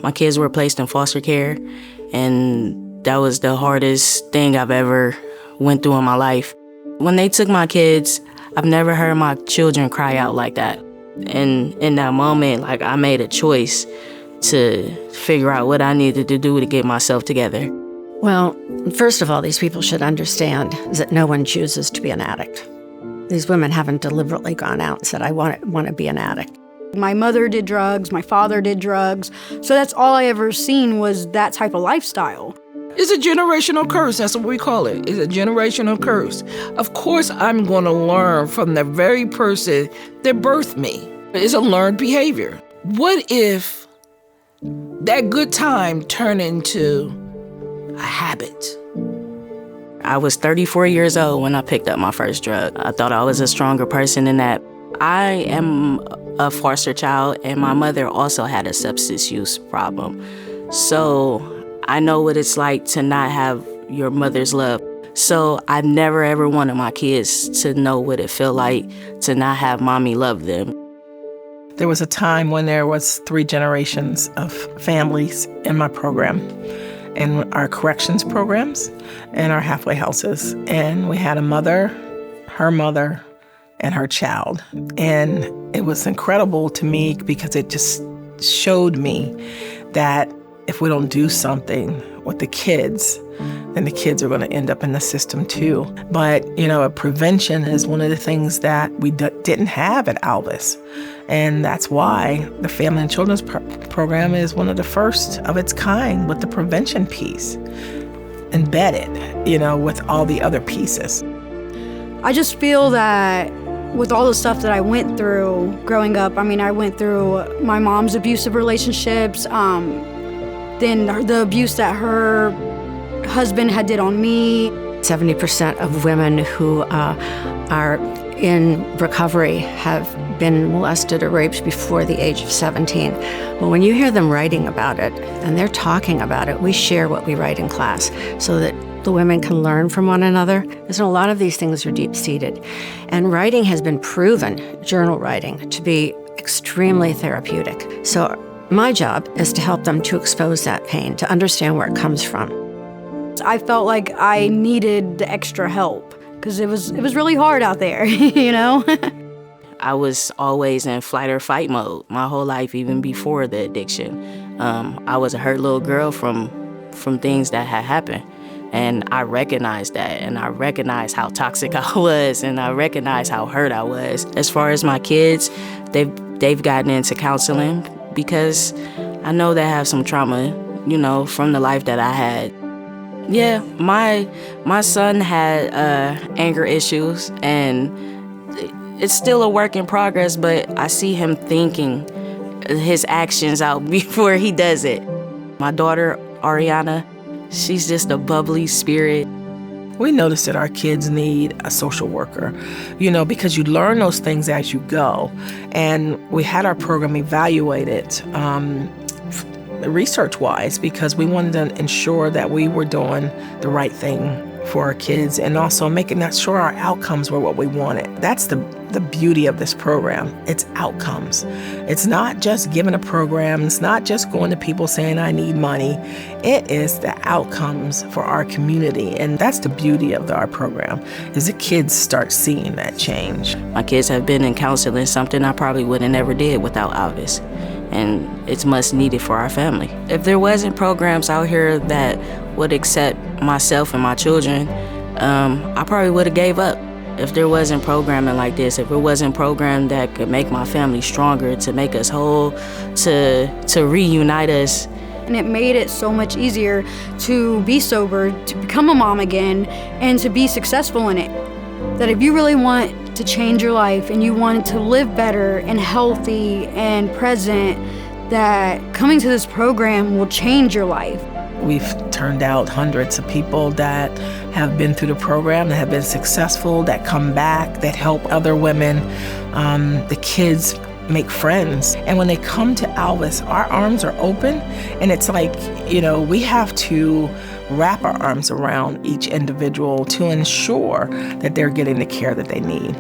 My kids were placed in foster care, and that was the hardest thing I've ever went through in my life. When they took my kids, I've never heard my children cry out like that. And in that moment, like, I made a choice to figure out what I needed to do to get myself together. Well, first of all, these people should understand that no one chooses to be an addict. These women haven't deliberately gone out and said, I want to be an addict. My mother did drugs, my father did drugs, so that's all I ever seen was that type of lifestyle. It's a generational curse, that's what we call it. It's a generational curse. Of course, I'm going to learn from the very person that birthed me. It's a learned behavior. What if that good time turned into a habit? I was 34 years old when I picked up my first drug. I thought I was a stronger person than that. I am a foster child, and my mother also had a substance use problem. So I know what it's like to not have your mother's love. So I never ever wanted my kids to know what it felt like to not have mommy love them. There was a time when there was 3 generations of families in my program, in our corrections programs and our halfway houses. And we had a mother, her mother, and her child. And it was incredible to me because it just showed me that if we don't do something with the kids, then the kids are going to end up in the system too. But, prevention is one of the things that we didn't have at Alvis. And that's why the Family and Children's Program is one of the first of its kind with the prevention piece embedded, with all the other pieces. I just feel that with all the stuff that I went through growing up, I went through my mom's abusive relationships, then the abuse that her husband had did on me. 70% of women who are in recovery have been molested or raped before the age of 17. Well, when you hear them writing about it and they're talking about it, we share what we write in class so that the women can learn from one another. Because a lot of these things are deep-seated. And writing has been proven, journal writing, to be extremely therapeutic. So my job is to help them to expose that pain, to understand where it comes from. I felt like I needed the extra help because it was really hard out there, I was always in flight or fight mode my whole life, even before the addiction. I was a hurt little girl from things that had happened. And I recognized that, and I recognized how toxic I was, and I recognized how hurt I was. As far as my kids, they've gotten into counseling because I know they have some trauma, from the life that I had. Yeah, my son had anger issues, and it's still a work in progress, but I see him thinking his actions out before he does it. My daughter, Ariana, she's just a bubbly spirit. We noticed that our kids need a social worker, because you learn those things as you go. And we had our program evaluated research-wise because we wanted to ensure that we were doing the right thing for our kids and also making sure our outcomes were what we wanted. That's the beauty of this program. It's outcomes. It's not just giving a program. It's not just going to people saying, I need money. It is the outcomes for our community. And that's the beauty of our program, is the kids start seeing that change. My kids have been in counseling, something I probably would have never did without Alvis. And it's much needed for our family. If there wasn't programs out here that would accept myself and my children, I probably would have gave up. If there wasn't programming like this, if it wasn't program that could make my family stronger, to make us whole, to reunite us. And it made it so much easier to be sober, to become a mom again, and to be successful in it. That if you really want to change your life and you want to live better and healthy and present, that coming to this program will change your life. We've turned out hundreds of people that have been through the program, that have been successful, that come back, that help other women. The kids make friends. And when they come to Alvis, our arms are open, and it's like, we have to wrap our arms around each individual to ensure that they're getting the care that they need.